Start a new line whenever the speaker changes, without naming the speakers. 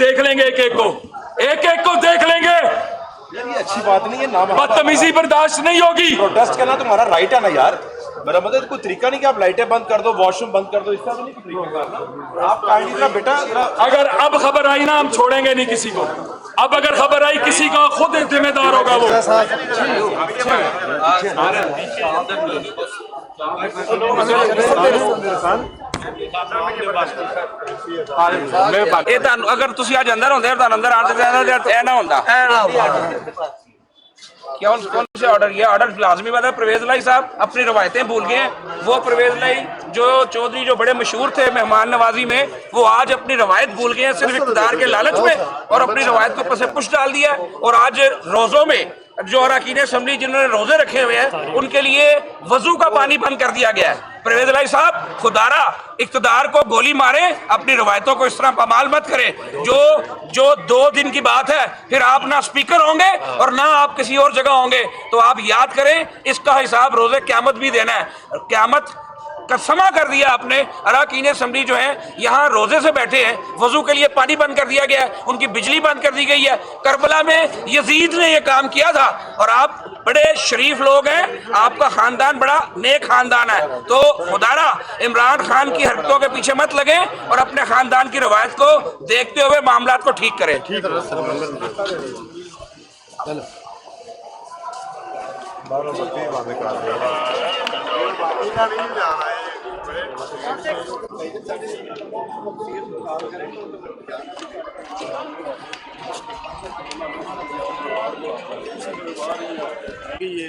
देख लेंगे, एक एक को देख लेंगे।
यार ये अच्छी बात नहीं है ना,
बदतमीजी बर्दाश्त नहीं होगी।
प्रोटेस्ट करना तुम्हारा राइट है ना यार। मेरा मतलब कोई तरीका नहीं कि आप लाइटें बंद कर दो, वॉशरूम बंद कर दो, इसका तो नहीं कोई तरीका करना। आप काइंडली ना बेटा,
अगर अब खबर आई ना, हम छोड़ेंगे नहीं किसी को। अब अगर खबर आई किसी का, खुद जिम्मेदार होगा वो।
अगर तुसी आज अंदर होंदे तो अंदर आने से ऐ ना होंदा। कौन से ऑर्डर, ये ऑर्डर लाजमी बात है। परवेज लाई साहब अपनी रवायतें भूल गए हैं। वो परवेज लाई जो चौधरी जो बड़े मशहूर थे मेहमान नवाजी में, वो आज अपनी रवायत भूल गए हैं सिर्फ इक़्तिदार के लालच में, और अपनी रवायत को ऊपर से पुश डाल दिया। और आज रोजों में जो अरकान असेंबली जिन्होंने रोजे रखे हुए हैं, उनके लिए वजू का पानी बंद कर दिया गया है। परवेज लाई साहब खुदारा इक़्तिदार को गोली मारे, अपनी रवायतों को इस तरह पामाल मत करें। जो 2 दिन की बात है, फिर आप ना स्पीकर होंगे और ना आप किसी और जगह होंगे। तो आप याद करें, इसका हिसाब रोजे क़यामत भी देना है। क़यामत का समा कर दिया आपने। अरकान असेंबली जो है यहाँ रोजे से बैठे हैं, वजू के लिए पानी बंद कर दिया गया है, उनकी बिजली बंद कर दी गई है। करबला में यजीद ने यह काम किया था, और आप बड़े शरीफ लोग हैं, आपका खानदान बड़ा नेक खानदान है। तो खुदारा इमरान खान की हरकतों के पीछे मत लगे और अपने खानदान की रवायत को देखते हुए मामलात को ठीक करें।
ये